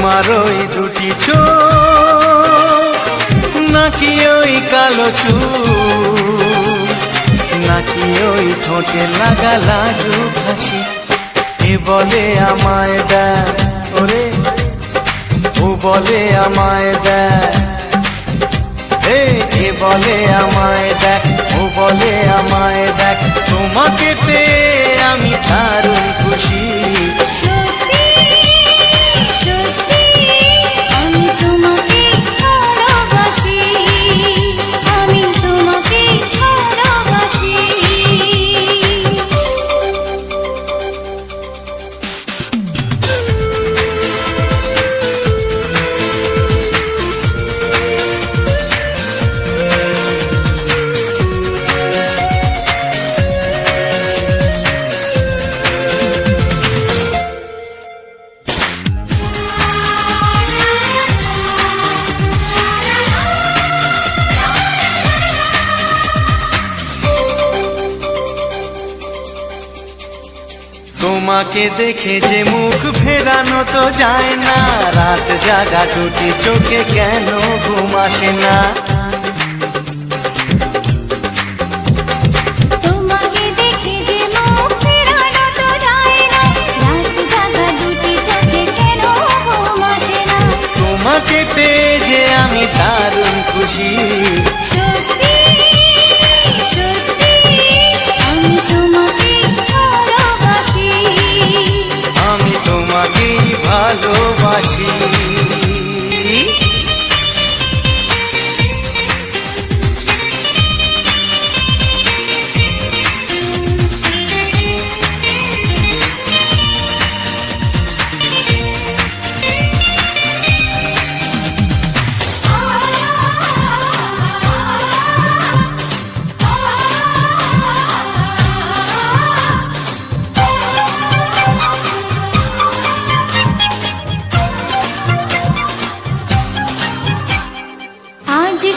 তোমার ওই দুটি চোখ নাকি ওই কালো চুল নাকি ওই ঠোঁটে লাগা লাজুক হাসি এ বলে আমায় দেখ ওরে ও বলে আমায় দেখ এ বলে আমায় দেখ ও বলে আমায় দেখ তোমাকে পেয়ে আমি দারুণ খুশি তোমাকে দেখে যে মুখ ফেরানো তো যায় না রাত জাগা দুটি চোখে কেন ঘুম আসে না তোমাকে দেখে যে মুখ ফেরানো তো যায় না রাত জাগা দুটি চোখে কেন ঘুম আসে না তোমাকে পেয়ে যে আমি দারুণ খুশি ভালোবাসি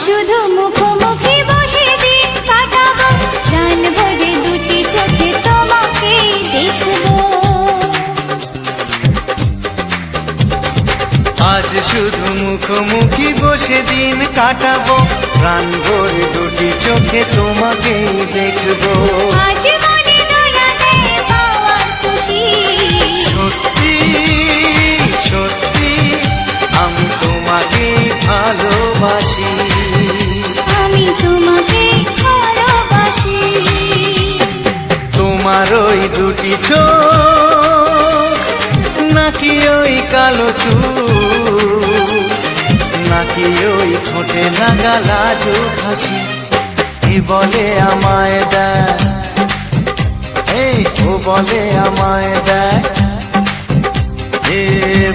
শুধু মুখোমুখি বসে দিন কাটাবো প্রাণ ভরে দুটি চোখে তোমাকে দেখবো আজ শুধু মুখোমুখি বসে দিন কাটাবো প্রাণ ভরে দুটি চোখে তোমাকে দেখবো আজ মনে দয়াতে পাওয়ার খুশি সত্যি সত্যি আমি তোমাকে ভালোবাসি আমি তোমাকে ভালোবাসি তোমার ওই দুটি চোখ নাকি ওই কালো চুল নাকি ওই ঠোঁটে লাগা লাজুক হাসি এ বলে আমায় দেখ ও বলে আমায় দেখ এ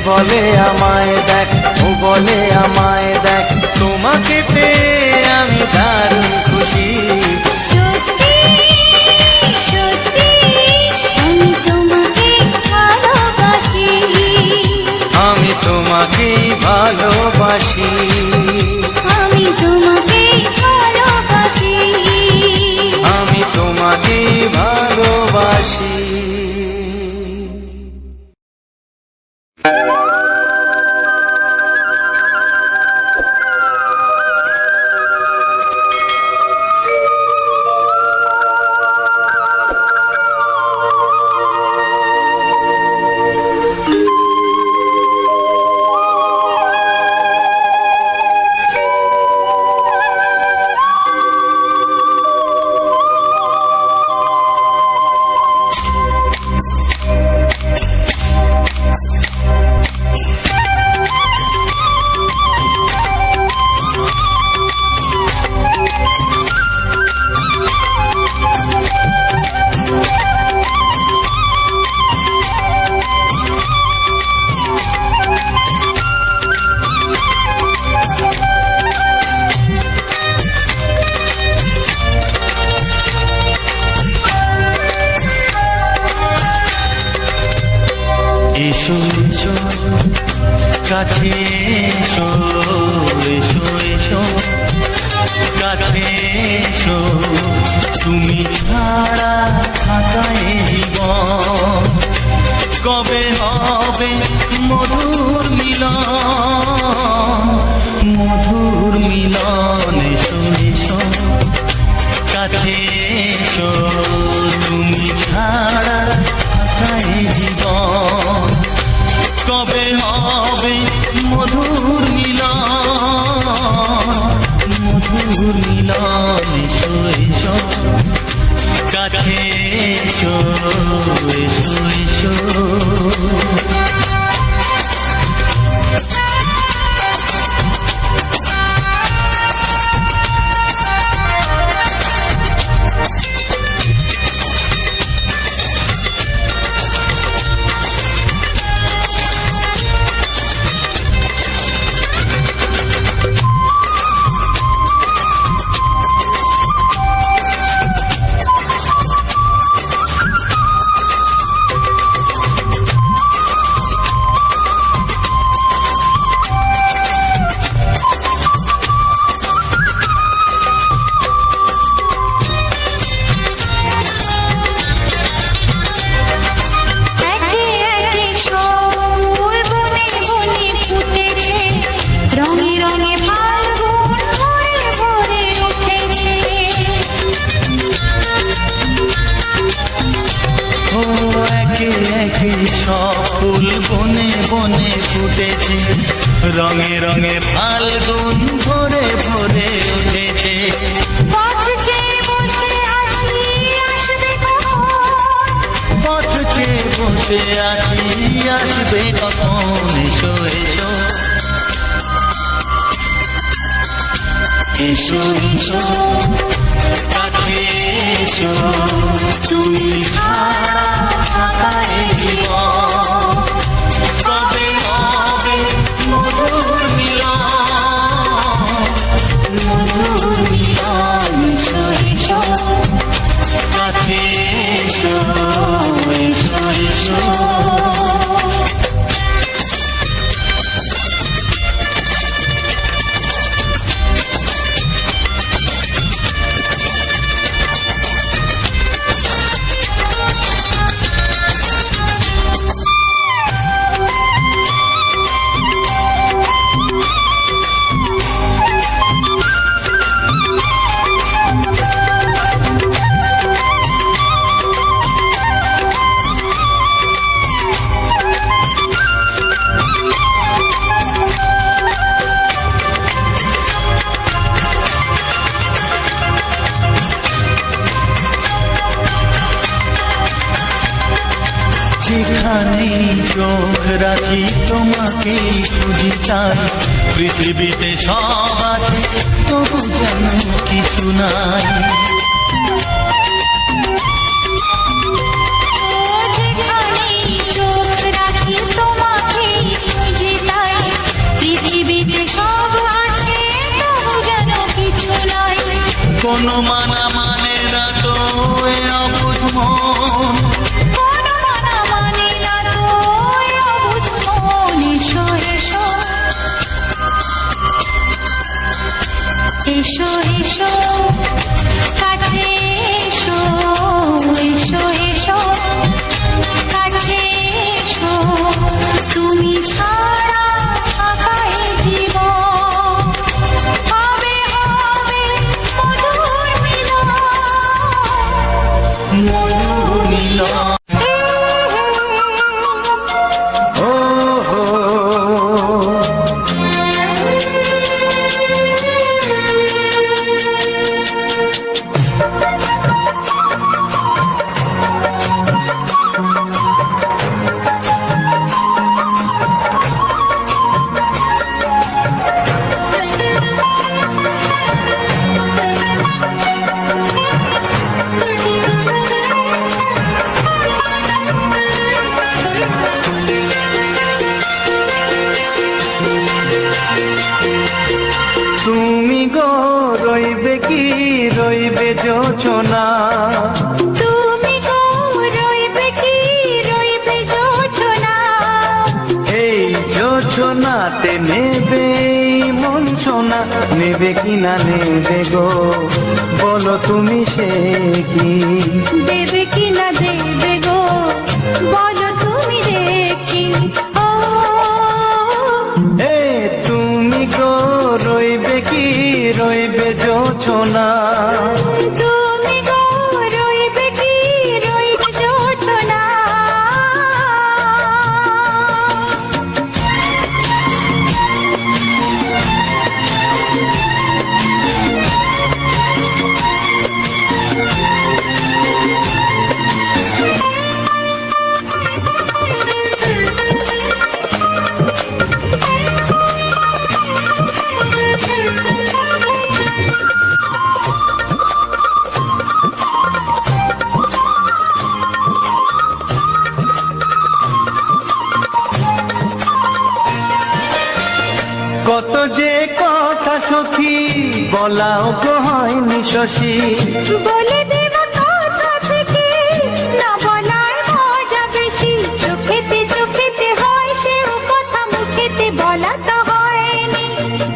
বলে আমায় দেখ ও বলে আমায় দেখ তোমাকে পেয়ে আমি দারুণ খুশি সত্যি সত্যি আমি তোমাকে ভালোবাসি আমি তোমাকেই ভালোবাসি আমি তোমাকে ভালোবাসি আমি তোমাকেই ভালোবাসি এসো এসো কাছে এসো এসো এসো কাছে এসো তুমি ছাড়া থাকা এই জীবন কবে হবে মধুর মিলন একে একে সব ফুল বনে বনে ফুটেছে, রঙে রঙে ফাল্গুন ভরে ভরে উঠেছে। পথ চেয়ে বসে আছি আসবে কখন, পথ চেয়ে বসে আছি আসবে কখন, এসো এসো এসো এসো কাছে এসো, তুমি ছাড়া ফাঁকা এ জীবন, কবে হবে মধুর মিলন, মধুর মিলন, এসো এসো কাছে এসো, এসো এসো। যেখানেই চোখ রাখি তোমাকেই খুঁজি তাই, পৃথিবীতে সব আছে তবু যেন কিছু নাই। যেখানেই চোখ রাখি তোমাকেই খুঁজি তাই, পৃথিবীতে সব আছে তবু যেন কিছু নাই। কোনো মানা মানে না তো এ অবুঝ মন, কোনো মানা মানে না তো এ অবুঝ মন, এসো এসো এসো এসো কাছে এসো, এসো এসো কাছে এসো, তুমি ছাড়া ফাঁকা এ জীবন, হবে হবে মধুর মিলন, মধুর মিলন। ও হো তুমি গো রইবে কি রইবে যোচনা, তুমি গো রইবে কি রইবে যোচনা, এই যোচনাতে নেবে মন সোনা, নেবে কি না নেবে গো বলো তুমি সে কি, দেবে কি না দেবে গো বলো তুমি দেখি। ও এ তুমি গো রইবে কি রইবে যোচনা, তুমি গো রইবে কি রইবে যোচনা, কত যে কথা সখী বলাও তো হয়নি শশী, বলে দেব কথা থেকে না বলার মজা বেশি, চোখেতে চোখেতে হয় সে কথা মুখেতে বলা তো হয়নি।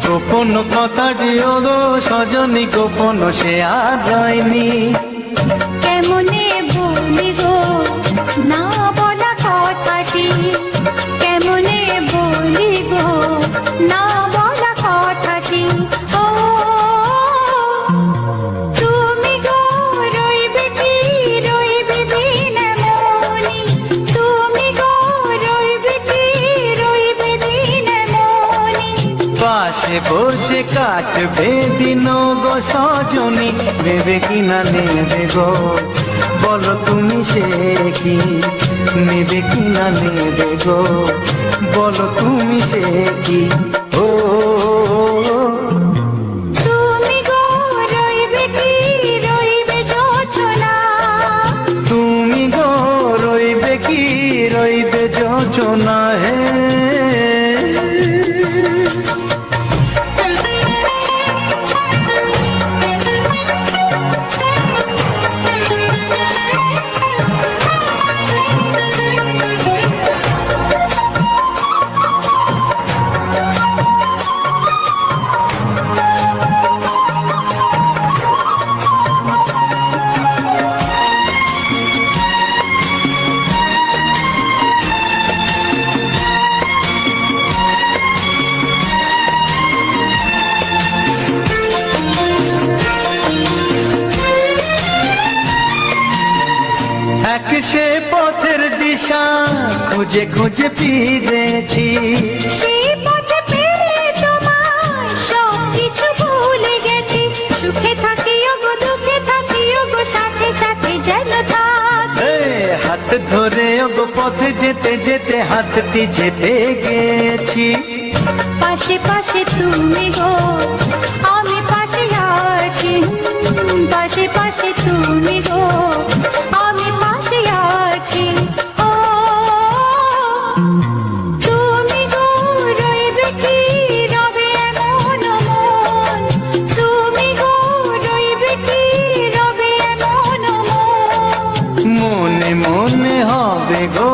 গোপন কথাটি ও গো সজনী গোপন সে আর যায়নি, কেমনে বলি গো না বলা কথাটি, কেমনে বলি গো না বলা কথাটি। ও তুমি গো রইবে কি রইবে দিন মনি, পাশে বসে কাটবে দিন গো সজনী, নেবে কি না নেবে গো বলো তুমি সে কি, নেবে কি না নেবে গো বলো তুমি সে কি। ও তুমি গো রইবে কি রইবে যোচনা, তুমি গো রইবে কি রইবে যোচনা হে। এক সে পথের দিশা খুঁজে খুঁজে ফিরেছি, সেই পথে পেয়ে তোমায় সব কিছু ভুলে গেছি। সুখে থাকিও গো দুঃখে থাকিও গো সাথে সাথে যেন থাক। হাত ধরে গো পথে যেতে যেতে হাতটি যেতে গেছি। পাশে পাশে তুমি গো আমি পাশে আছি, পাশে পাশে তুমি গো আমি পাশে আছি। ও তুমি গো রইবে কি রবে এমন মন, তুমি গো রইবে কি রবে এমন মন। মনে মনে হবে গো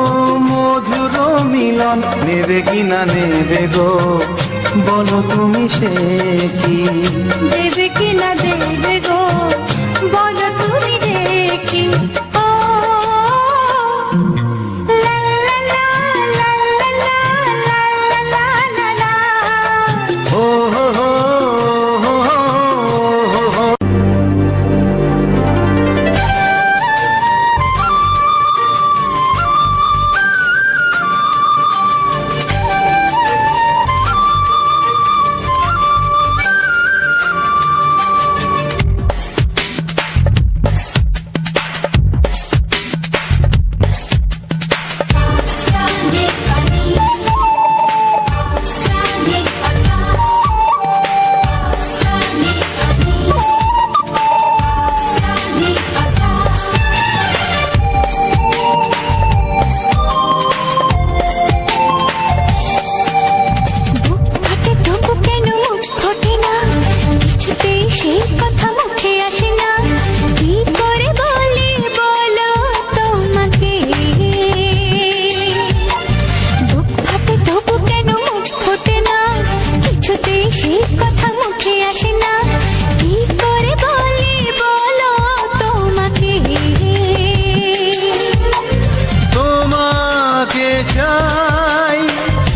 মধুর মিলন, নেবে কি না নেবে গো বলো তুমি সে কি, দেবে কি না দেবে গো বলো তুমি দেখি। ও লা লা লা লা লা লা লা লা লা। ও হো হো হো হো হো।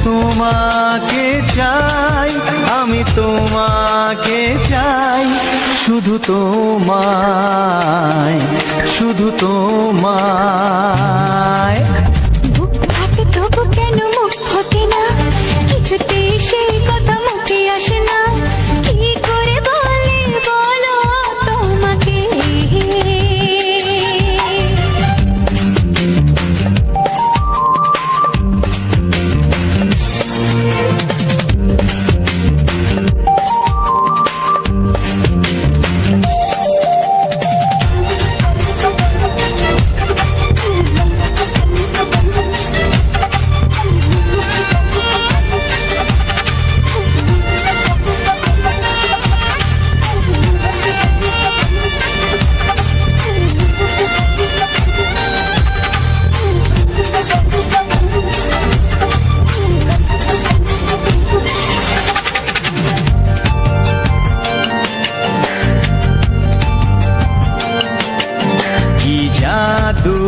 তোমাকে চাই আমি, তোমাকে চাই শুধু তোমায়, শুধু তোমায়। বুক ফাটে তবু কেন মুখ ফোটে না, কিছুতে সেই কথা মুখে আসে না। কি করে বলি বলো তোমাকে। জাদু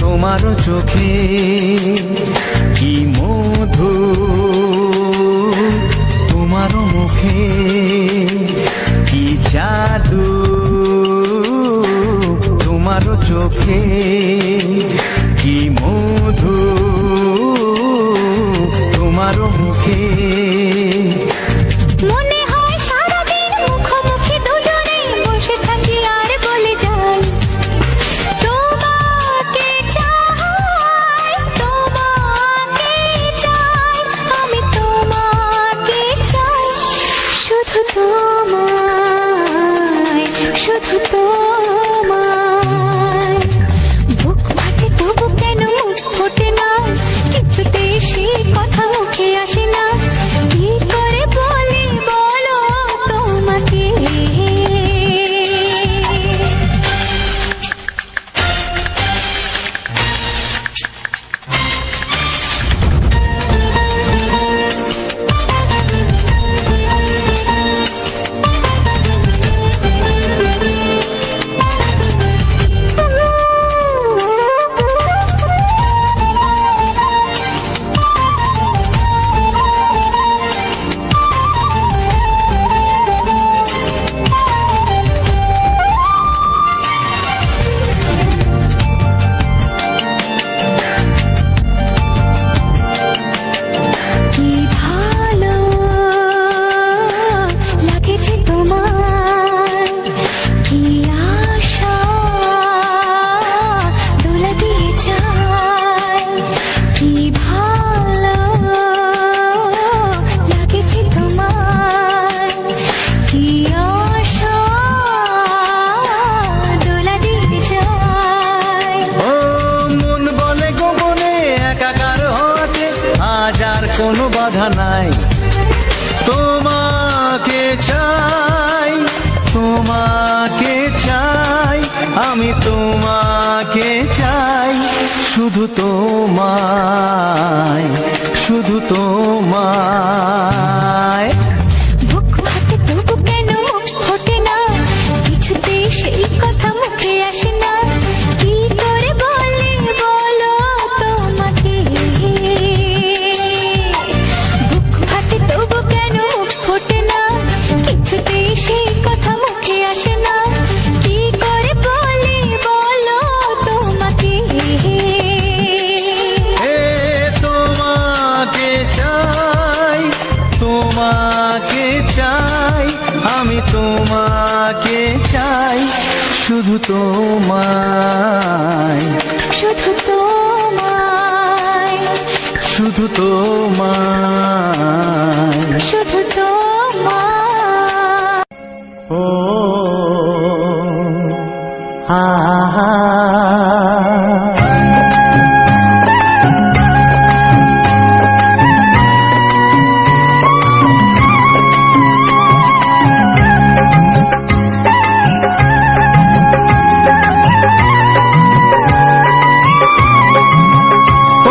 তোমার চোখে, কি মধু তোমার মুখে, কি জাদু তোমার চোখে, কি মধু তোমার মুখে। চাই শুধু তোমায়, শুধু তোমায়। বুক ফাটে তবু কেন মুখ ফোটে না, কিছুতে সেই কথা মুখে আসে না, কি করে বলে বলো তোমাকে। বুক ফাটে তবু কেন মুখ ফোটে না, কিছুতে সেই কথা মুখে আসে না, কি করে বলে বলো তোমাকে। এ তোমাকে চাই, তোমাকে চাই, আমি তোমাকে চাই শুধু তোমায়, শুধু তোমায়, শুধু তোমায়, শুধু তোমায়। ও হা হা।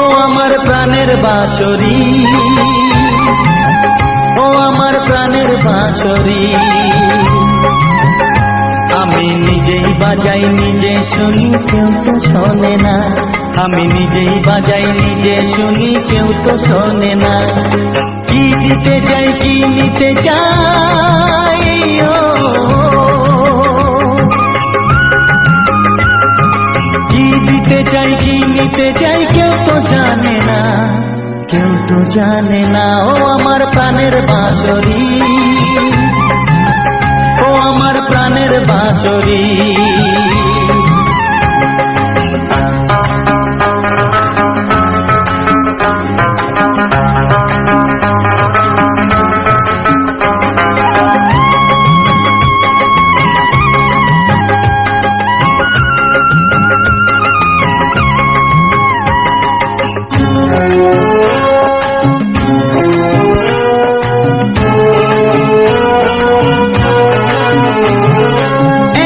ও আমার প্রাণের বাঁশরি, ও আমার প্রাণের বাঁশরি, আমি নিজেই বাজাই নিজে শুনি কেউ তো শোনে না, আমি নিজেই বাজাই নিজে শুনি কেউ তো শোনে না। কি দিতে চাই কি নিতে চাই, ও কি দিতে চাই কি নিতে চাই কেউ তো জানে না, কেউ তো জানে না। ও আমার প্রাণের বাঁশরি, ও আমার প্রাণের বাঁশরি।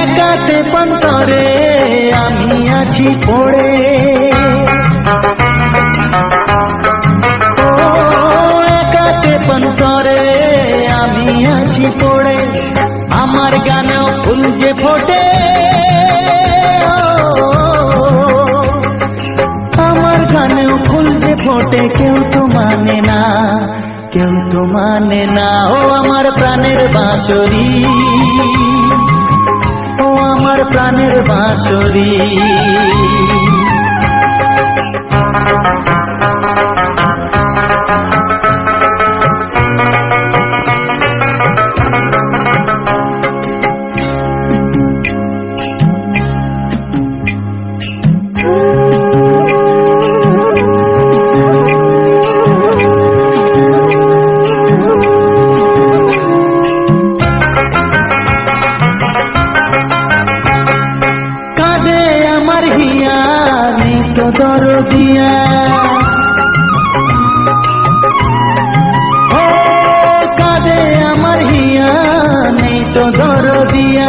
একাতে পন্তরে আমি আছি পড়ে, ও একাতে পন্তরে আমি আছি পড়ে, আমার গানেও ফুল যে ফোটে, আমার গানেও ফুল যে ফোটে কেউ তো মানে না, কেউ তো মানে না। ও আমার প্রাণের বাঁশরি, ও আমার প্রাণের বাঁশরি। কাঁদে আমার হিয়া নেই তো দরদিয়া, ও কাঁদে আমার হিয়া নেই তো দরদিয়া,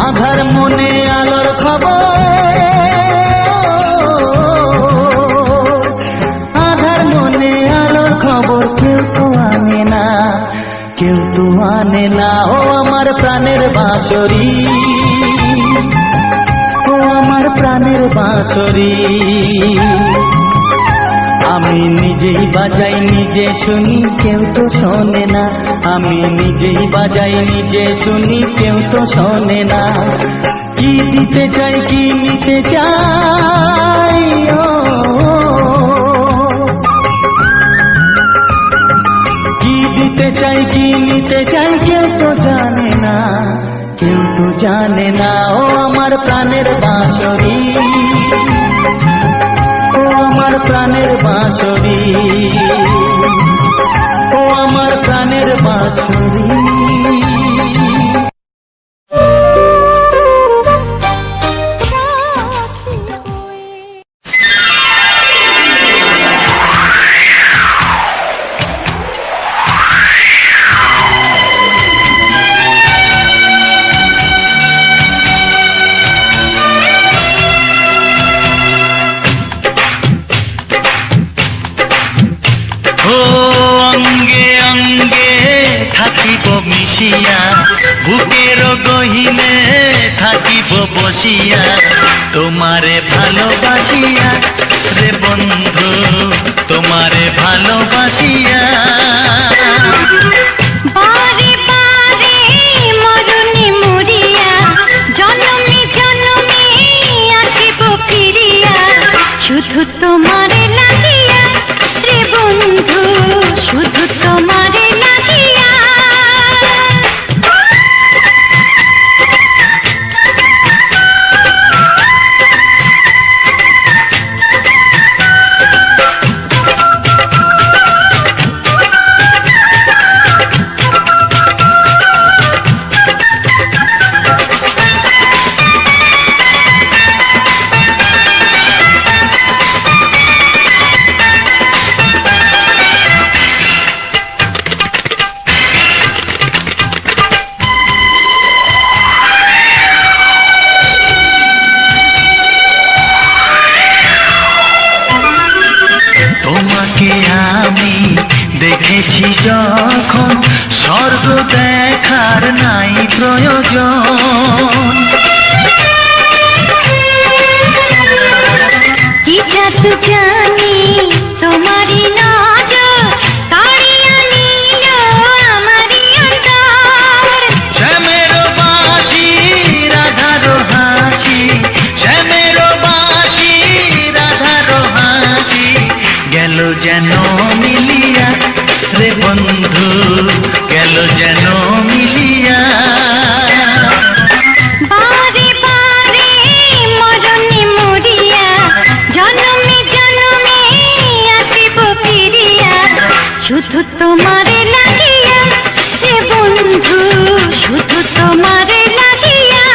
আধার মনে আলোর খবর, আধার মনে আলোর খবর কেউ তো আনে না, কেউ তো আনে না। ও আমার প্রাণের বাঁশরি, ও আমার প্রাণের বাঁশরি, আমি নিজেই বাজাই নিজে শুনি কেউ তো শোনে না, আমি নিজেই বাজাই নিজে শুনি কেউ তো শোনে না। কি দিতে চাই কি নিতে চাই, ও কি দিতে চাই কি নিতে চাই কেউ তো জানে না, কেউ তো জানে না। ও আমার প্রাণের বাঁশরি, ও আমার প্রাণের বাঁশরি, ও আমার প্রাণের বাঁশরি। অঙ্গে অঙ্গে থাকিব মিশিয়া, বুকের গহিনে থাকিব বসিয়া, তোমারে ভালোবাসিয়া রে বন্ধু, তোমারে ভালোবাসিয়া। বারে বারে মরণে মরিয়া, জনমে জনমে আসিব ফিরিয়া, শুধু তোমারে লাগিয়া রে বন্ধু, শুধু তোমারে লাগিয়া। তোমাকে আমি দেখেছি যখন, স্বর্গ দেখার নাই প্রয়োজন। কি জাদু জানি তোমারই নজর, কাড়িয়া নিল আমারই অন্তর। শ্যামের বাঁশি রাধার হাসি, শ্যামের বাঁশি রাধার হাসি, গেল যেন মিলিয়া রে বন্ধু, গেল যেন মিলিয়া। বারে বারে মরণে মরিয়া, জনমে জনমে আসিব ফিরিয়া, শুধু তোমারে লাগিয়া রে বন্ধু, শুধু তোমারে লাগিয়া।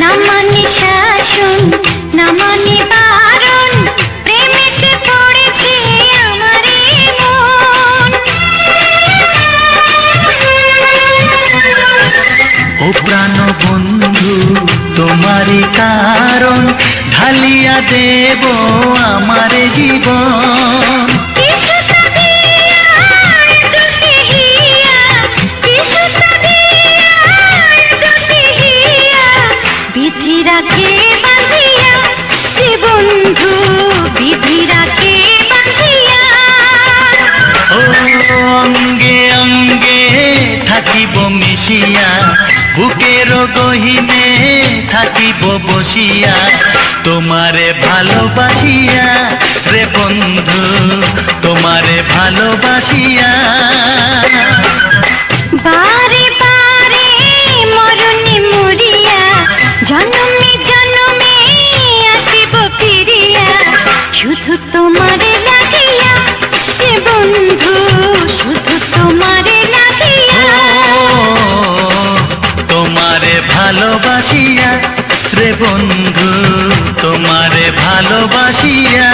না মানে শাসন, না মানে বারণ, প্রেমেতে পড়েছে আমারে মন। ও প্রাণ বন্ধু তোমারই কারণ, ঢালিয়া দেব আমারে জীবন। কিসুতা দিয়া দুটি হিয়া, কিসুতা দিয়া দুটি হিয়া, বিধি রাখে বাঁধিয়া রে বন্ধু, বিধি রাখে বাঁধিয়া। ও অঙ্গে অঙ্গে থাকিব মিশিয়া, বুকের গহিনে থাকিব বসিয়া, তোমারে ভালোবাসিয়া রে বন্ধু, তোমারে ভালোবাসিয়া। বারে বারে মরণে মরিয়া, জনমে জনমে আসিব ফিরিয়া, শুধু তোমারে লাগিয়া রে বন্ধু, শুধু তোমারে লাগিয়া। তোমারে ভালোবাসিয়া রে বন্ধু, তোমারে ভালোবাসিয়া।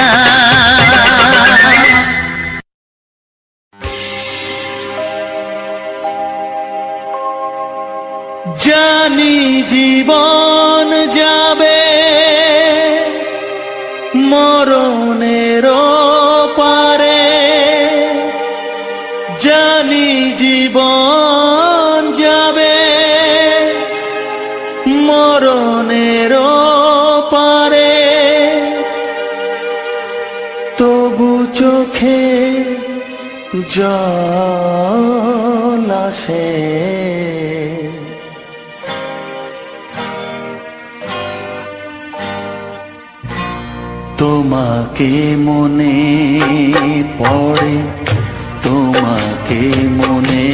জানি জীবন যাবে মরণের পারে, জানি জীবন যাবে মরণের পারে, তবু চোখে জল আসে, তোমাকে মনে পড়ে, তোমাকে মনে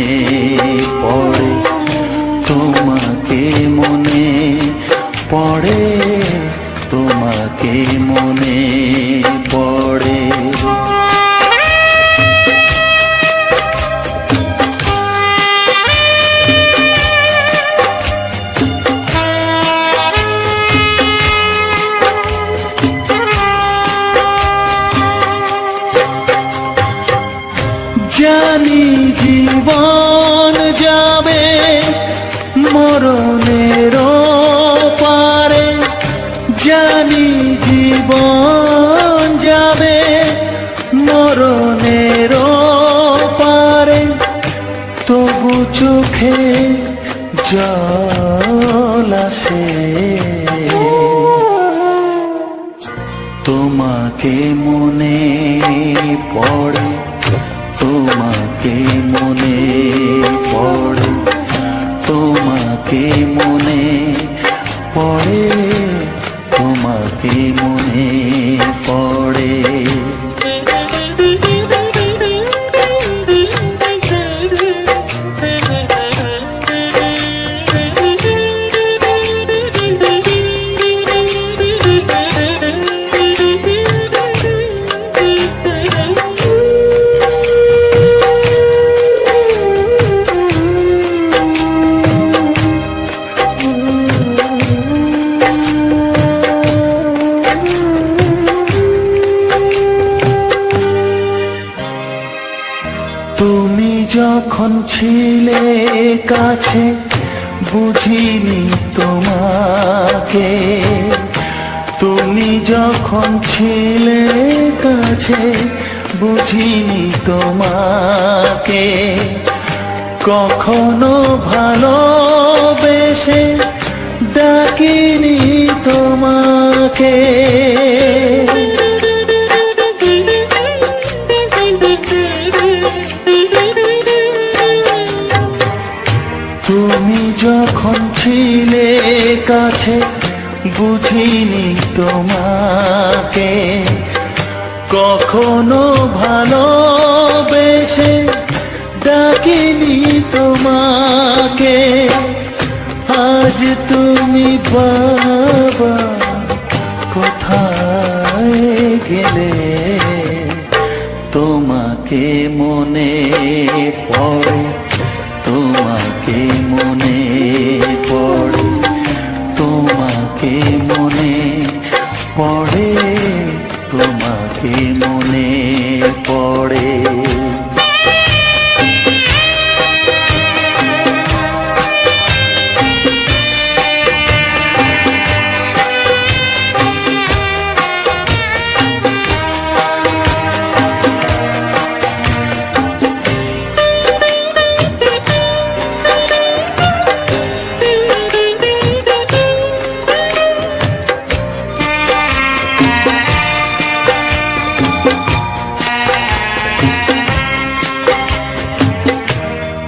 পড়ে, তোমাকে মনে পড়ে, তোমাকে মনে পড়ে। জানি জীবন যাবে মরণের পারে, জানি জীবন যাবে মরণের পারে, তবু চোখে জল আসে তোমাকে মনে পড়ে, তোমাকে মনে পড়ে, তোমাকে মনে পড়ে, তোমাকে মনে পড়ে। তুমি যখন ছিলে কাছে বুঝিনি তোমাকে, তুমি যখন ছিলে কাছে বুঝিনি তোমাকে, কখনো ভালোবেসে ডাকিনি তোমাকে। তুমি যখন ছিলে কাছে বুঝিনি তোমাকে, কখনো ভালোবেসে ডাকিনি তোমাকে। আজ তুমি বাবা কোথায় গেলে, তোমাকে মনে পড়ে, তোমাকে মনে পড়ে, তোমাকে মনে পড়ে, তোমাকে মনে পড়ে।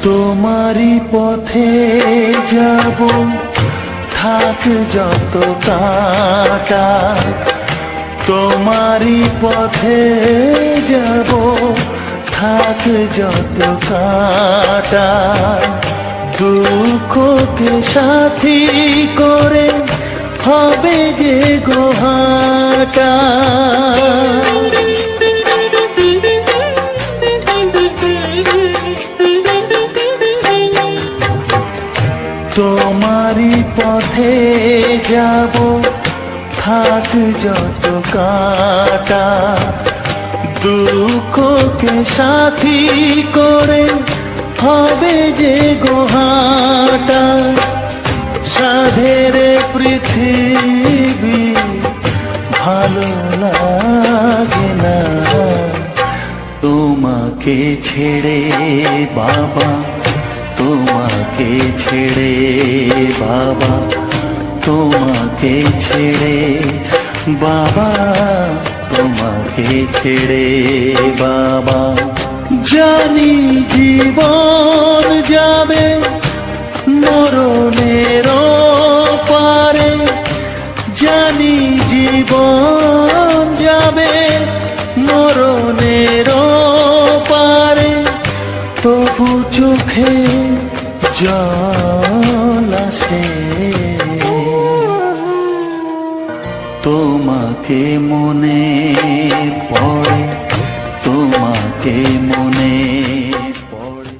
তোমারই পথে যাব থাক যত কাঁটা, তোমারই পথে যাব থাক যত কাঁটা, দুঃখকে সাথী করে হবে যে গোহাটা। তোমারই পথে যাব থাক যত কাঁটা, দুঃখকে সাথী করে হবে যে গোহাটা। সাধের পৃথিবী ভালো লাগে না তোমাকে ছেড়ে বাবা, তোমাকে ছেড়ে বাবা, তোমাকে ছেড়ে বাবা, তোমাকে ছেড়ে বাবা। জানি জীবন যাবে মরণের পারে, জানি জীবন যাবে মরণের পারে, তবু চোখে জল আসে তো তোমাকে মনে পড়ে, তোমাকে মনে পড়ে।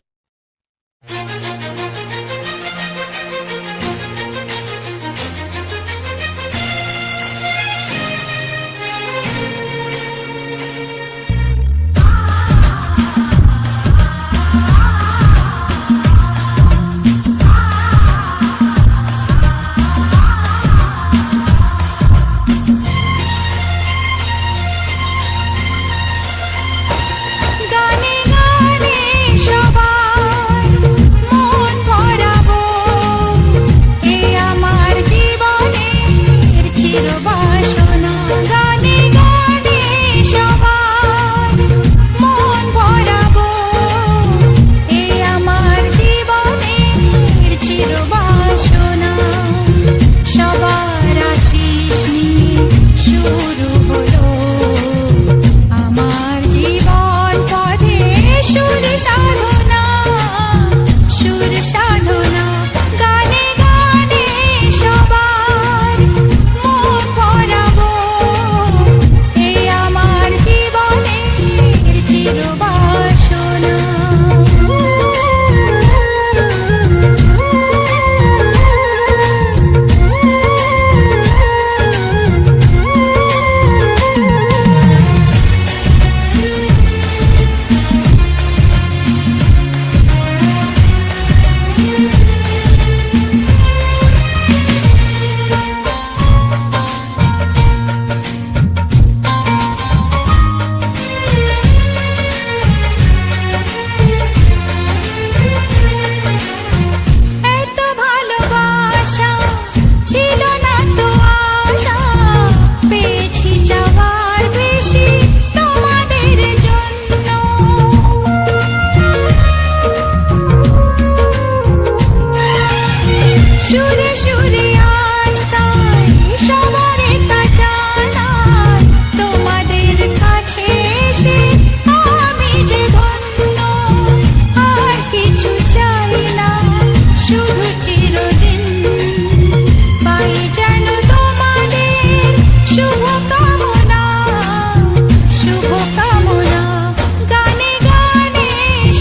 গানে গানে সবার মন ভরাবো, এ আমার জীবনের চিরবাসনা। গানে গানে সবার মন ভরাবো, এ আমার জীবনের চিরবাসনা। সবার আশিস নিয়ে শুরু হলো আমার জীবন পথে সুর সাধনা, সুর সাধনা। গানে গানে সবার মন ভরাবো, এ আমার জীবনের চিরবাসনা। এত ভালোবাসা ছিল না তো আশা, পেয়েছি যাওয়ার বেশি তোমাদের জন্য। সুরে সুরে আজ তাই সবার এটা জানাই, তোমাদের কাছে এসে আমি যে ধন্য। আর কিছু চাই না, শুধু চিরদিন পাই যেন তোমাদের শুভ কামনা, শুভ কামনা। গানে গানে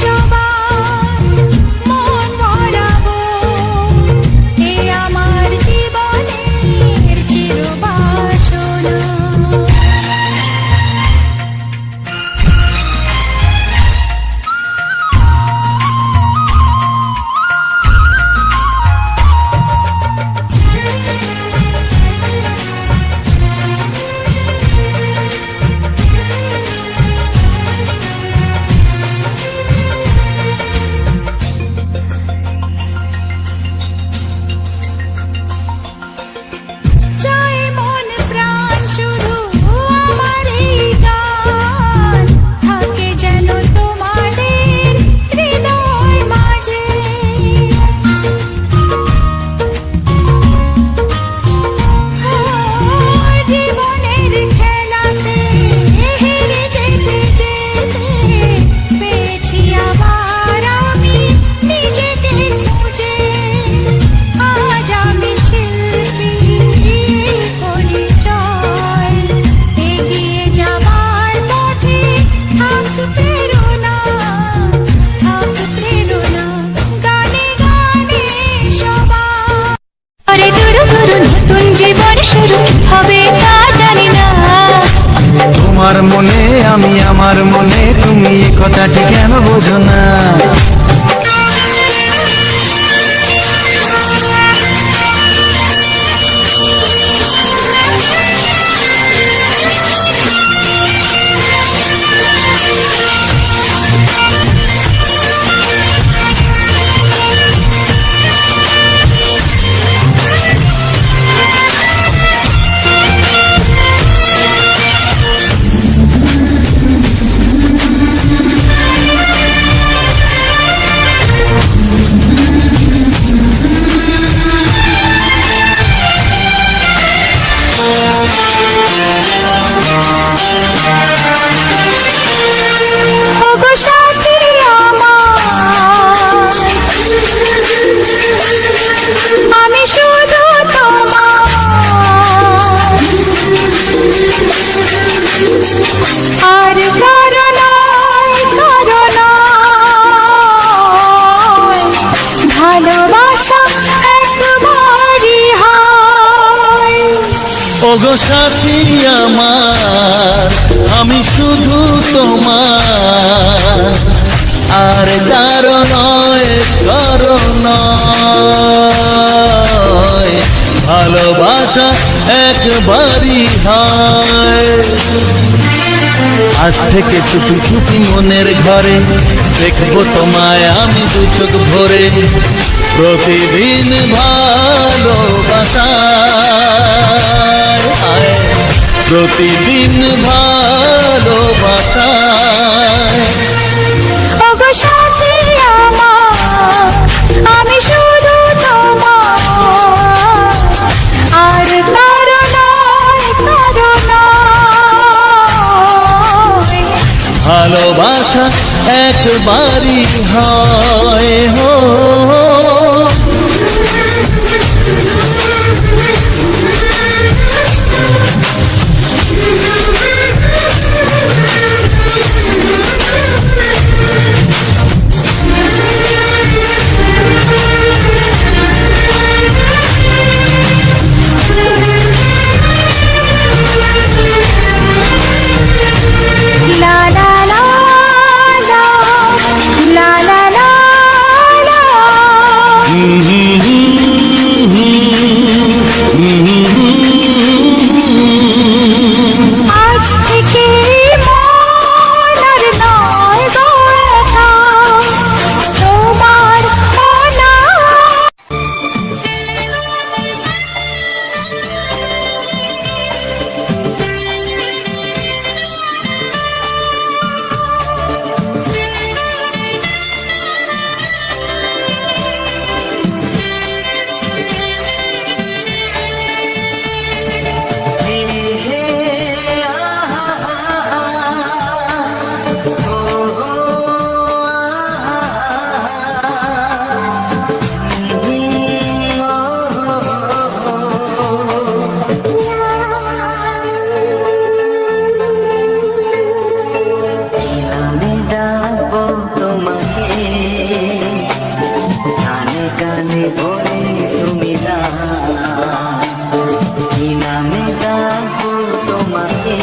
সবার মন ভরাবো, এ আমার জীবনের চিরবাসনা। চাই মন প্রাণ শুধু আমার এই গান, থাকে যেন তোমাদের হৃদয় মাঝে। জীবনের খেলাতে হেরে যেতে যেতে পেয়েছি আবার আমি নিজেকে খুঁজে। আজ আমি শিল্পী পরিচয়, এগিয়ে যাবার পথে থাক প্রেরণা, থাক প্রেরণা। গানে গানে সবার পরে দুরু দুরু নতুন জীবন শুরু হবে তা জানি না। তোমার মনে আমি, আমার মনে তুমি, এ কথাটি কেন বোঝো না? আমি শুধু তোমার ওগো সাথী আমার, আমি শুধু তোমার, আর কারো নয়, কারো নয়। ভালোবাসা একবারই হয়। আজ থেকে চুপি চুপি মনের ঘরে দেখবো তোমায় আমি দু চোখ ভরে। প্রতিদিন ভালোবাসায়, প্রতিদিন ভালোবাসায়। ওগো সাথী আমার, আমি শুধু তোমার, আর কারো নয়, কারো নয়। ভালোবাসা একবারই হয় হো। লা লা লা লা, লা লা লা লা। আজ থেকে মন আর নয় গো একা, তোমার অনা। আমি ডাকবো তোমাকে, কানে কানে বলে তুমি না। কি নামে ডাকবো তোমাকে,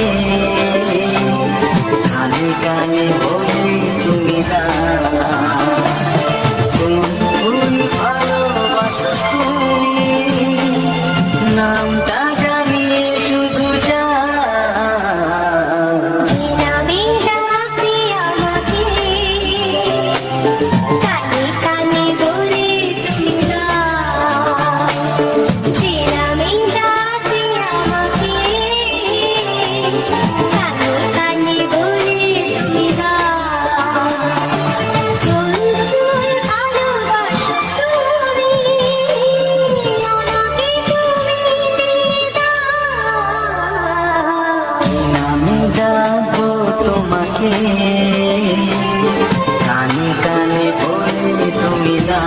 কানে কানে বলে তুমি না। কোন ভালোবাসো তুমি, নামটা জানিয়ে শুধু যা। আমি ডাকি আমাকে, কানে কানে বলে তুমি না। আমি ডাকি আমাকে, কানে কানে বলে তুমি না। কোন ভালোবাসো তুমি, আমাকে তুমি দিয়ে দাও। আমি ডাকবো তোমাকে, কানে কানে বলে তুমি না।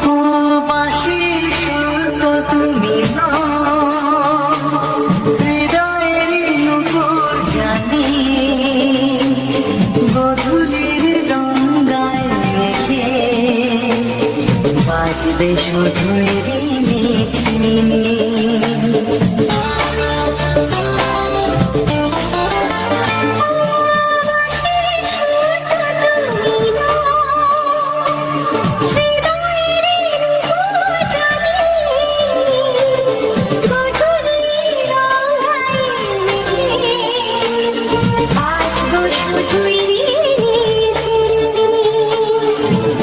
ও বাঁশির সুর তো তুমি নও, হৃদয়ের নূপুর জানি। গধূলির গঙ্গায় মেখে বাজবে শুধুই রিমিঝিমি।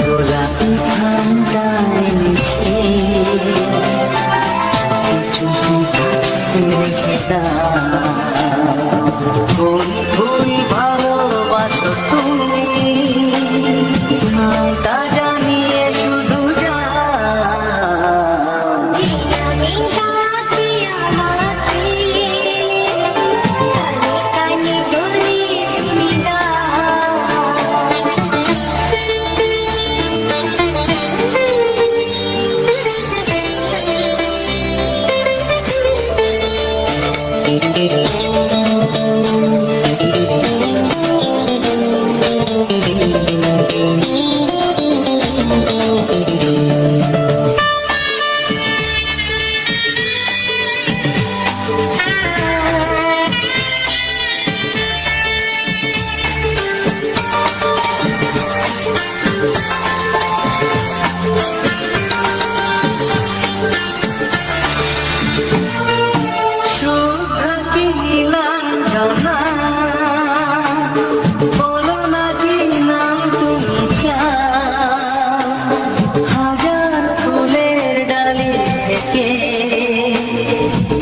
গোলাপি ঠান্ডায় মিশে কোন ফুল ভালোবাসো তুমি নামটা জানিয়ে শুধু যা জিনামি ডাকে আমাকে কানে কানে বলে তুমি শুভ্র কি নীলাঞ্জনা বলো না কি নাম তুমি চাও হাজার ফুলের ডালি থেকে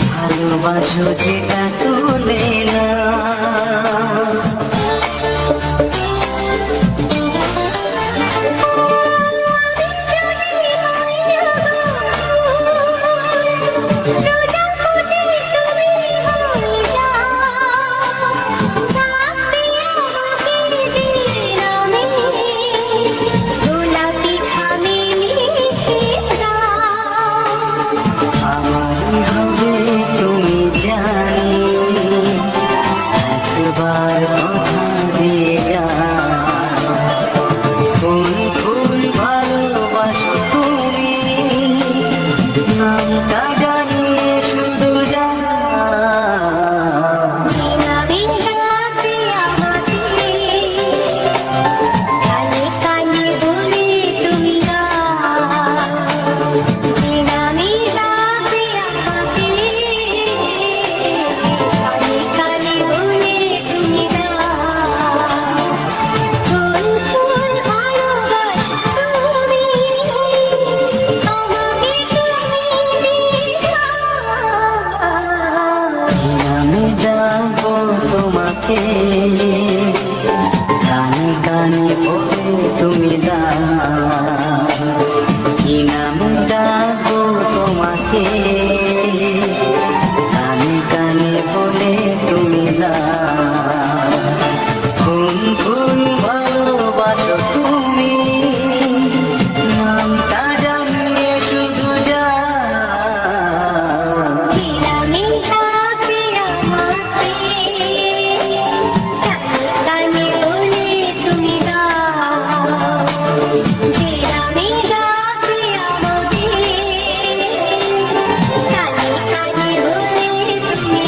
ভালোবাসো যেটা তুলে না আমারই হবে তুমি জানি একবার কথা দিয়ে যা কোন ফুল ভালোবাসো তুমি নামটা জানিয়ে শুধু যা জিনামি ডাকে আমাকে কানে কানে বলে তুমি জিনামি ডাকে আমাকে কানে কানে বলে তুমি কোন ফুল ভালোবাসো তুমি আমাকে আমি যাবো তোমাকে কানে কানে বলে তুমি দা কি নাম যাবো তোমাকে কানে কানে বলে তুমি দা কোন ফুল ভালোবাসো তুমি নামটা জানিয়ে শুধু যা জিনামি ডাকে আমাকে কানে বলে তুমি জিনামি ডাকে আমাকে কানে কানে বলে তুমি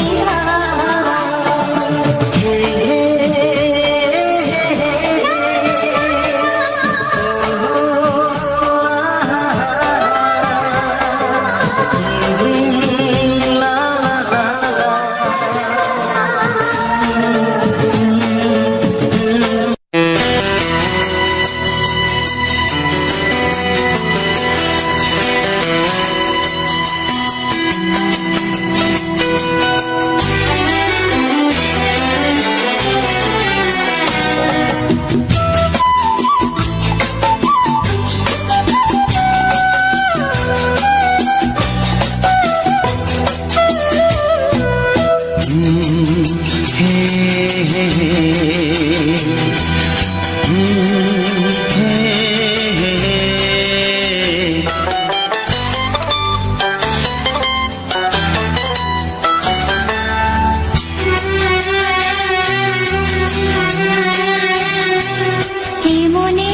মনে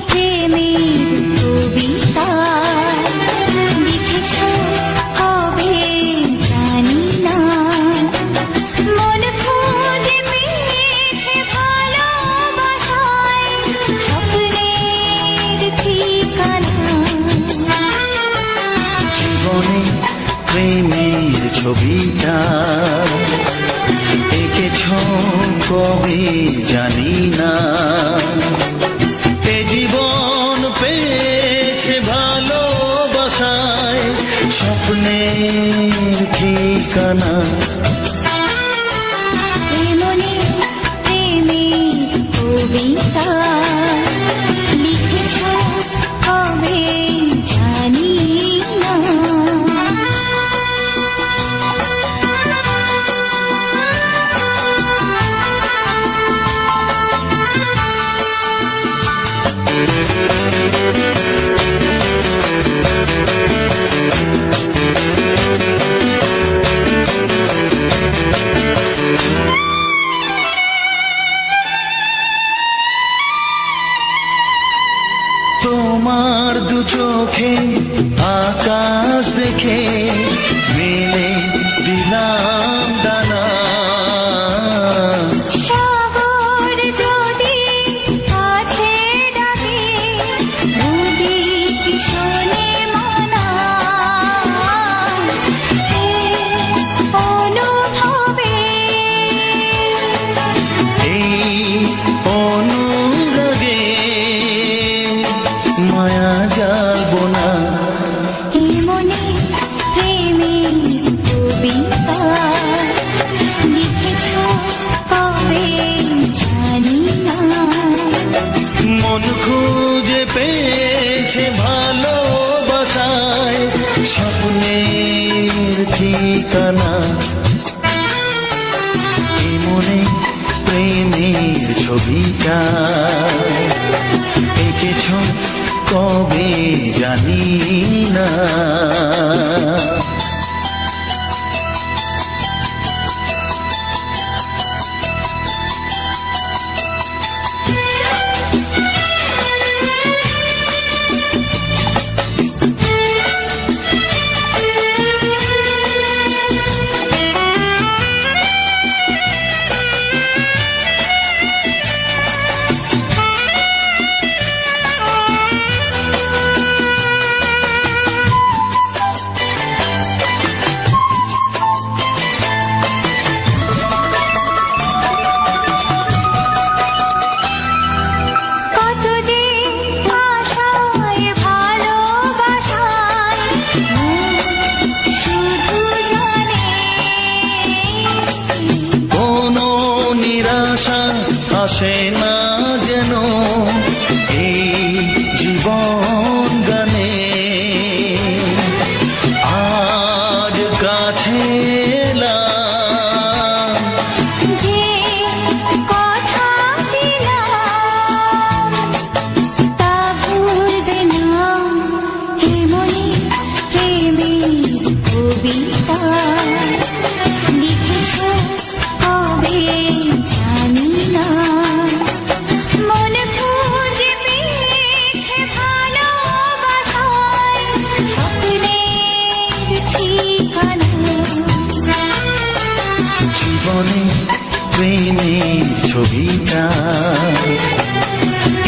প্রেমের কবিতা লিখেছ কবে জানি না মন খুঁজে পেয়েছে ভালোবাসায় স্বপ্নের ঠিকানা জীবনে প্রেমের ছবিটা এঁকেছ কবে জানি না এ জীবন পেয়েছে ভালোবাসায় স্বপ্নের ঠিকানা আকাশ দেখে মেলে দিলাম দানা। সাগর যদি কাছে ডাকে নদী কি শোনে মানা এই অনুভবে এই অনুরাগে মায়া জ্বালবো না। এই মনে প্রেমের কবিতা লিখেছ কবে জানি না। মন খুঁজে পেয়েছে ভালোবাসায় স্বপ্নের ঠিকানা। এই মনে প্রেমের ছবিটা এঁকেছ কবে জানি না। কত যে আশায় ভালোবাসায় শুধু জানে কোনো নিরাশা আসে না যেন এই জীবন গানে। আজ কাছে এলাম যে কথা দিলাম তা ভুলবে না। হে মনে প্রেমের কবিতা লিখেছ কবে জানি না। মন খুঁজে পেয়েছে ভালোবাসায় স্বপ্নের ঠিকানা। জীবনে প্রেমের ছবিটা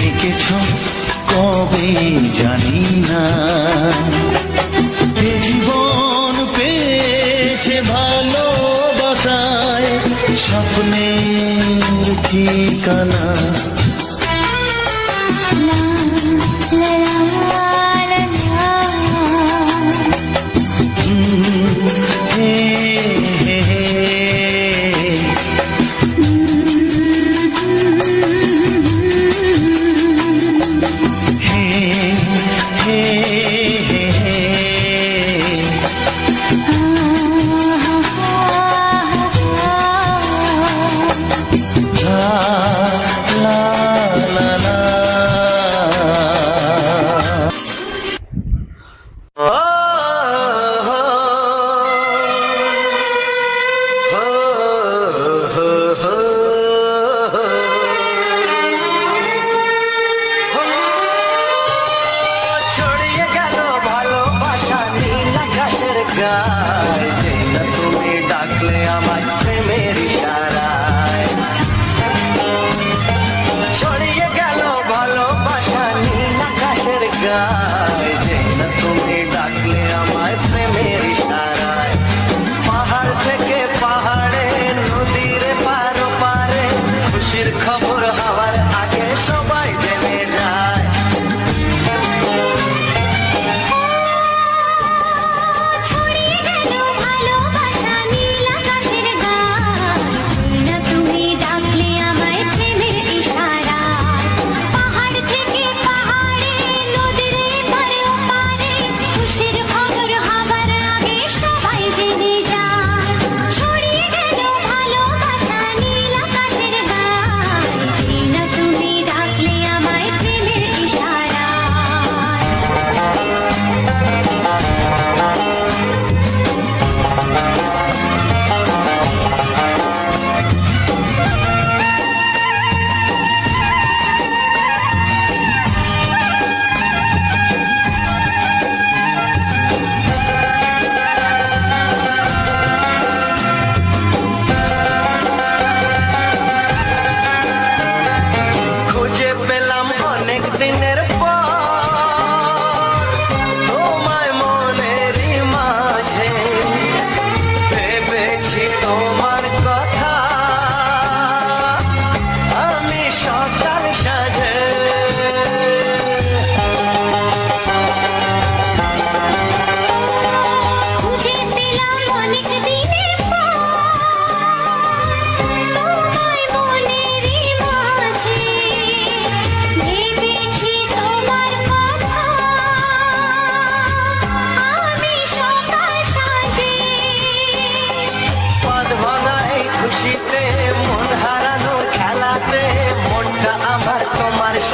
এঁকেছ কবে জানি না। এ জীবন পেয়েছে ভালোবাসায় স্বপ্নের ঠিকানা। লা লা লা লা হে হে হে হে হে হে লা লা লা লা। ছড়িয়ে গেল ভালোবাসা নীল আকাশের গায়ে, যে না তুমি ডাকলে আমার প্রেমের ইশারায়। ছড়িয়ে গেল ভালোবাসা নীল আকাশের গায়ে, যে না তুমি ডাকলে আমার প্রেমের ইশারায়। পাহাড় থেকে পাহাড়ে নদীর পার পারে খুশির খবর হওয়ার আগে সবাই জেনে যায়। ছড়িয়ে গেল ভালোবাসা নীল আকাশের গায়ে, না তুমি ডাকলে আমায় প্রেমের ইশারায়। পাহাড় থেকে পাহাড়ে নদীর পারে ওপারে খুশির খবর হবার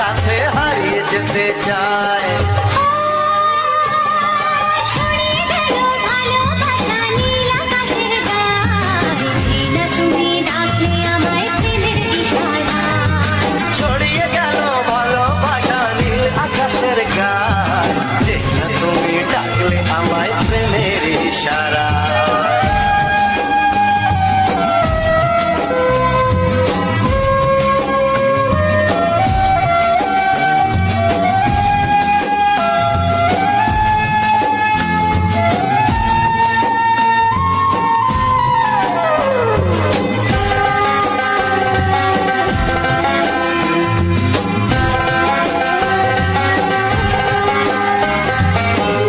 সাথে হারিয়ে যেতে চায়। ছড়িয়ে গেল ভালোবাসা নীল আকাশের গায়ে, জিনা তুমি ডাকলে আমায় প্রেমের ইশারায়। ছড়িয়ে গেল ভালোবাসা নীল আকাশের গায়, যে না তুমি ডাকলে আমায় প্রেমের ইশারা।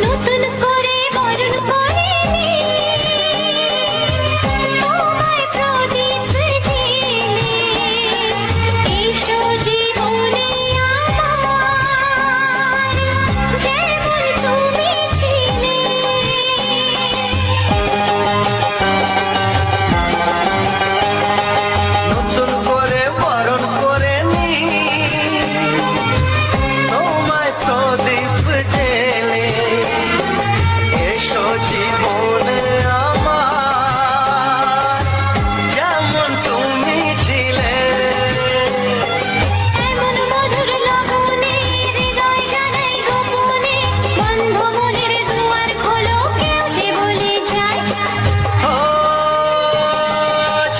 নতুন করে বরণ করে নে, তোমায় প্রদীপ জেলে, এসো জীবনে আমার, যেমন তুমি ছিলে। নতুন করে বরণ করে নি তোমায় প্রদীপ জেলে, এসো জীবনে আমার, যেমন তুমি ছিলে। এমন মধুর লগনে হৃদয় জানাই গোপনে, বন্ধ মনের দুয়ার খোলো, কেউ যে বলে যায়। ও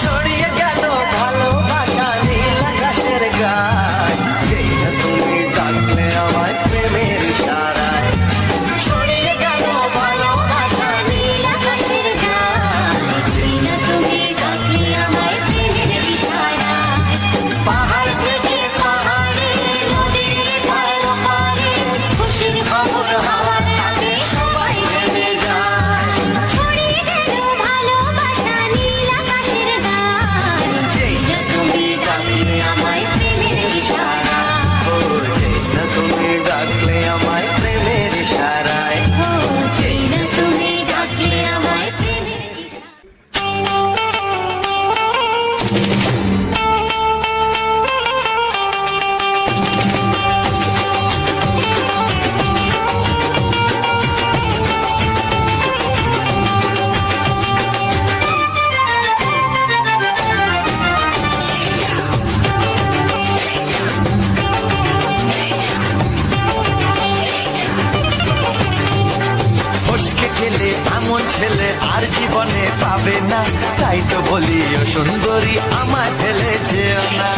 ছড়িয়ে গেল ভালোবাসা নীল আকাশের গায়, যেই না তুমি ডাকলে আমায় প্রেমের ইশারায়। ছড়িয়ে গেল ভালোবাসা নীল আকাশের গায়ে, জিনা তুমি ডাকলে আমায় প্রেমের ইশারায়। পাহাড় থেকে পাহাড়ে, নদীর পার পারে, খুশির খবর হওয়ার আগে সবাই জেনে যায়। ছড়িয়ে গেল ভালোবাসা নীল আকাশের গায়ে, জিনা তুমি ডাকলে আমায় প্রেমের ইশারায়। ও যেই না তুমি ডাকলে আমায় প্রেমের ইশারায়। ও জিনা তুমি ডাকলে আমায় প্রেমের ইশারায়। ফসকে গেলে এমন ছেলে আর জীবনে পাবে না, তাই তো বলি ও সুন্দরী আমায় ফেলে যেও না।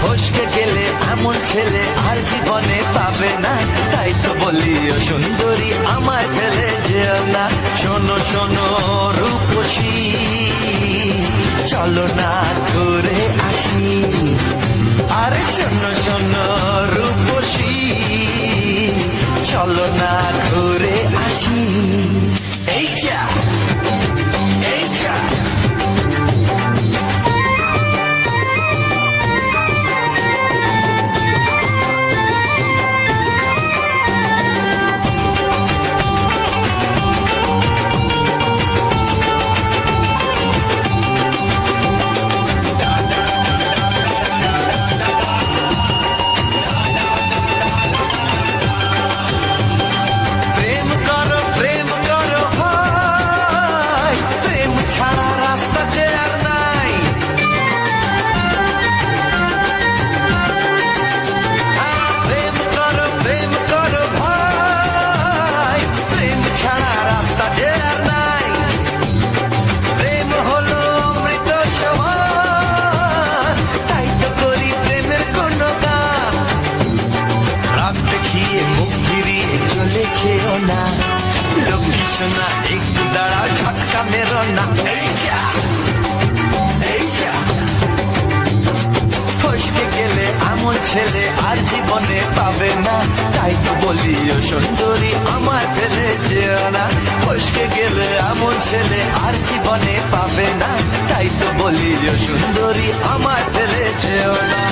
ফসকে গেলে এমন ছেলে আর জীবনে পাবে না, তাই তো বলি ও সুন্দরী আমায় ফেলে যেও না। শোনো শোনো রূপসী, চলো না ঘুরে আসি। আরে শোনো শোনো রূপসী, চলো না ঘুরে আসি। এই যা এই যা প্রেম করো ভাই, প্রেম ছাড়া রাস্তা যে আর নাই। প্রেম করো ভাই, প্রেম ছাড়া রাস্তা যে আর নাই। প্রেম হলো অমৃত সমান, তাই তো করি প্রেমের কোনো গান। রাগ দেখিয়ে মুখ ফিরিয়ে চলে যেও না, লক্ষ্মী সোনা একটু দাঁড়াও, ঝটকা মেরো না। এই যা এই যা ফসকে গেলে এমন ছেলে আর জীবনে পাবে না, তাই তো বলি ও সুন্দরী আমায় ফেলে যেও না। ফসকে গেলে এমন ছেলে আর জীবনে পাবে না, তাই তো বলি ও সুন্দরী আমায় ফেলে যেও না।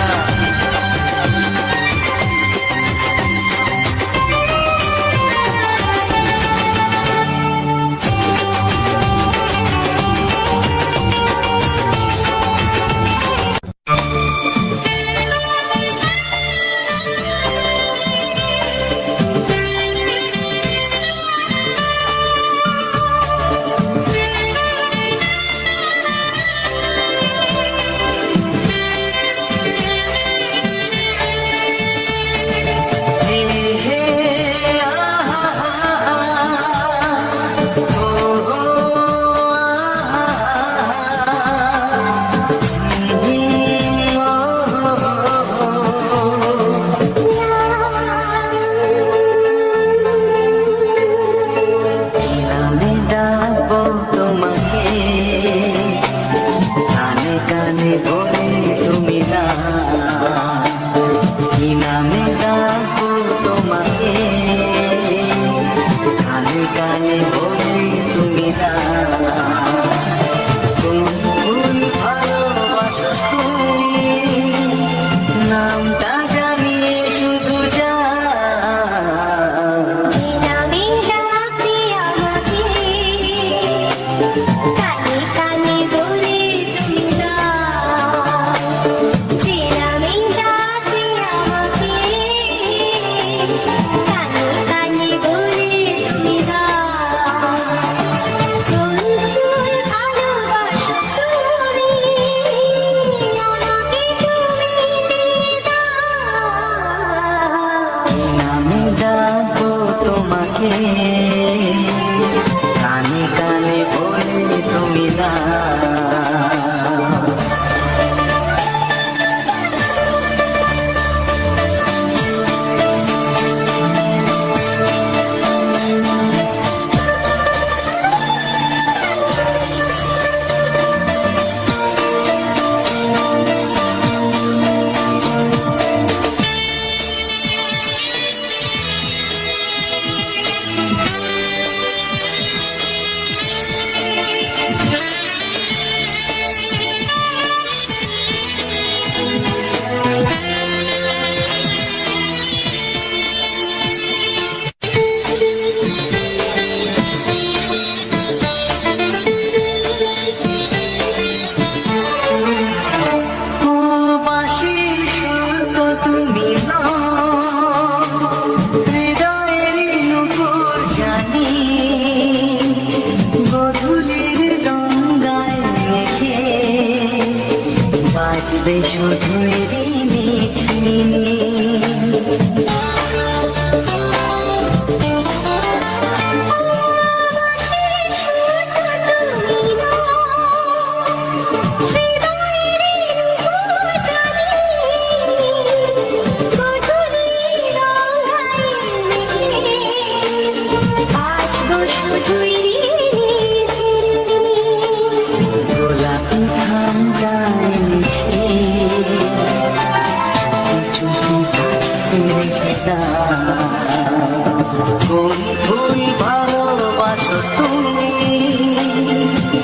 তোমাকে কানে কানে বলে তুমি না শুধুই মিছিনি গোলাপি ঠান্ডায় মিছে কোন ভুল ভালোবাসো তুমি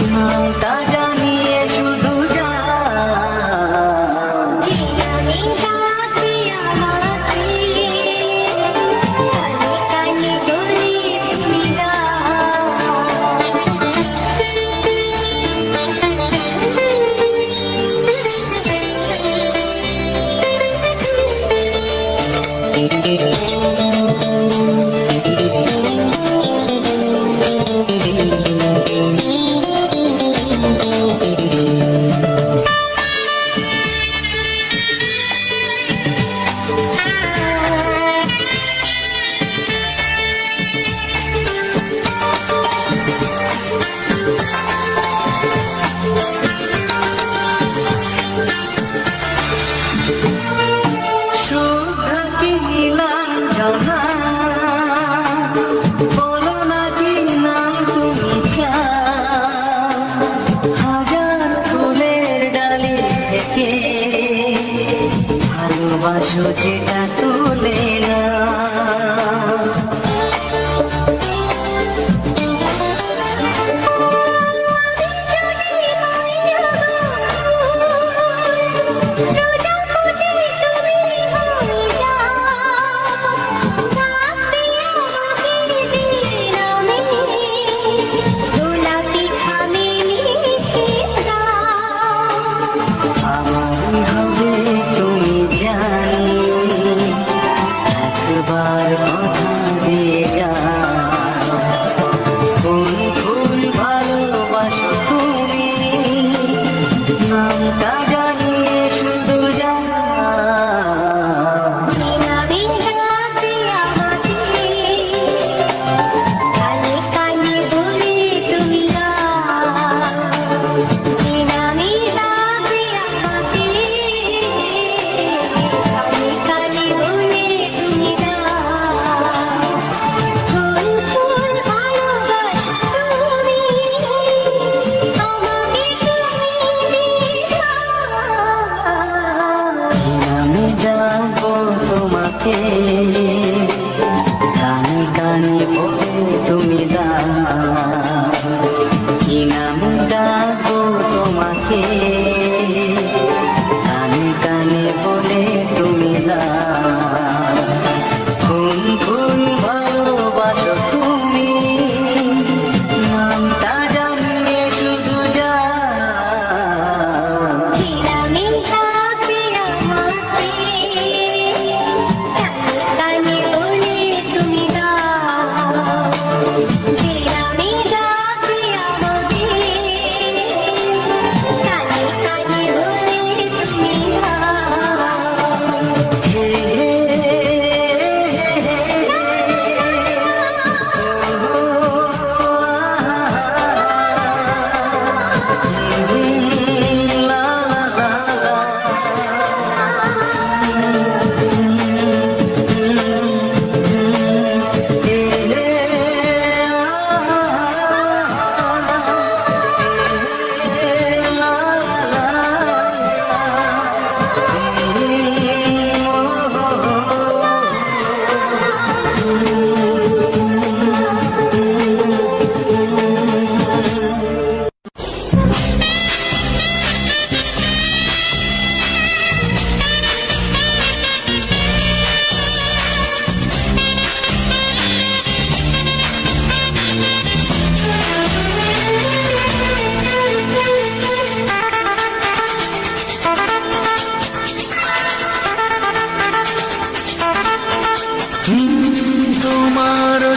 নামটা জানিয়ে শুধু যা বলো না কি নাম তুমি হাজার ফুলের ডালি থেকে ভালোবাসো যেটা তুলে না আমার হবে তুমি জানি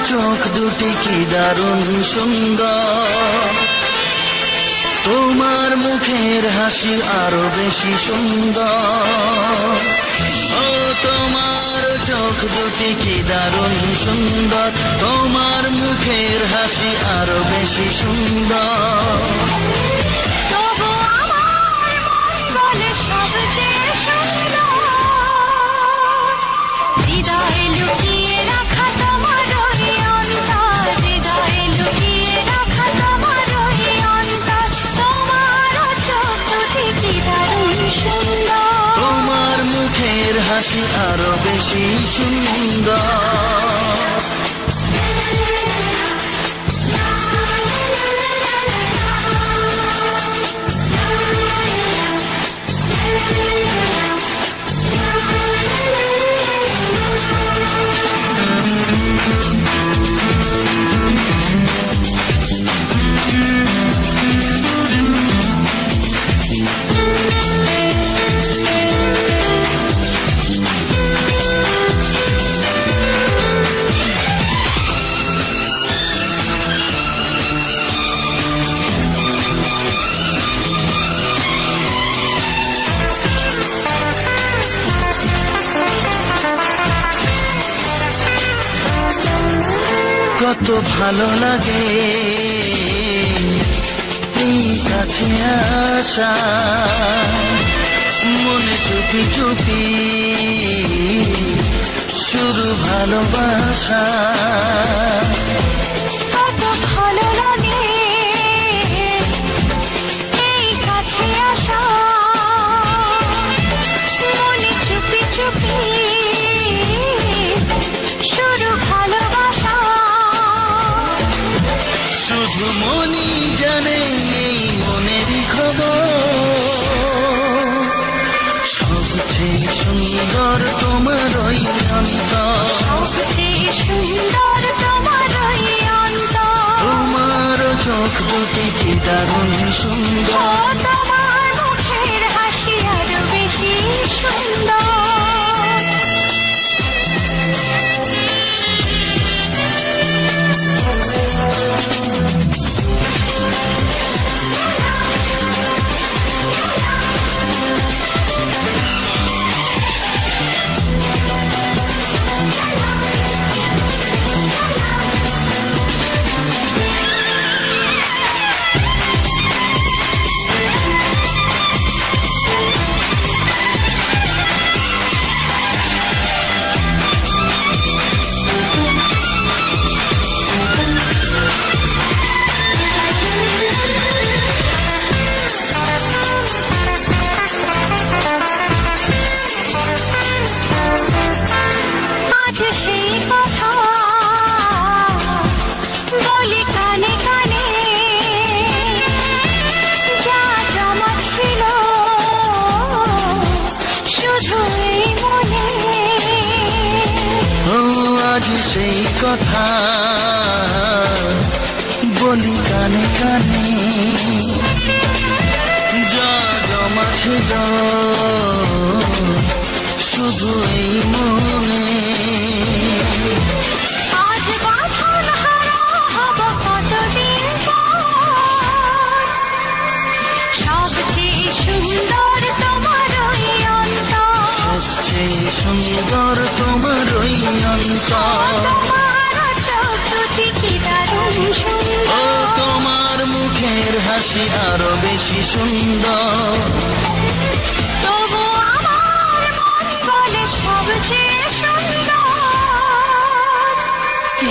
চোখ দুটি কি দারুণ সুন্দর, তোমার মুখের হাসি আরো বেশি সুন্দর। ও তোমার চোখ দুটি কি দারুণ সুন্দর, তোমার মুখের হাসি আরো বেশি সুন্দর। তবু আমার মন বলে সবচেয়ে সুন্দর, হৃদয়ে লুকিয়ে রাখা তোমার ওই অন্তর, হৃদয়ে লুকিয়ে রাখা তোমার ওই অন্তর। তোমার চোখ দুটি কি দারুণ সুন্দর, তোমার মুখের হাসি আরো বেশি সুন্দর। কত ভালো লাগে এই কাছে আসা, মনে চুপি চুপি শুরু ভালোবাসা। কত ভালো লাগে এই কাছে আসা, মনে চুপি চুপি শুরু ভালোবাসা। শুধু মনই জানে এই মনেরই খবর, সবচেয়ে সুন্দর তোমার ওই অন্তর, সবচেয়ে সুন্দর তোমার ওই অন্তর। তোমার চোখ দুটি কি দারুণ সুন্দর, তোমার মুখের হাসি আরো বেশি সুন্দর। আজ সেই কথা বলি কানে কানে, যা জমা ছিল শুধু এই মনে। ও আজ সেই কথা বলি কানে কানে, যা জমা ছিল শুধু এই মনে। আজ বাঁধন হারা হব কতদিন পর, সবচেয়ে সুন্দর তোমার ওই অন্তর, সবচেয়ে সুন্দর তোমার ওই অন্তর। তোমার চোখ দুটি কি দারুণ ও সুন্দর, তোমার মুখের হাসি আরো বেশি সুন্দর। তবু আমার মন বলে সবচেয়ে সুন্দর,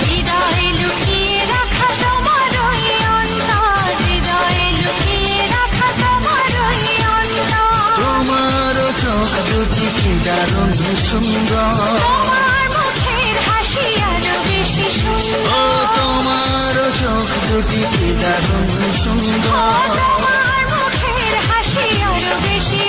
হৃদয়ে লুকিয়ে রাখা তোমার ওই অন্তর, হৃদয়ে লুকিয়ে রাখা তোমার ওই অন্তর। তোমার চোখ দুটি কি দারুণ সুন্দর, তোমার মুখের হাসি আরো বেশি ও সুন্দর, তোমার চোখ দুটি কি দারুণ সুন্দর। তোমার মুখের হাসি আরো বেশি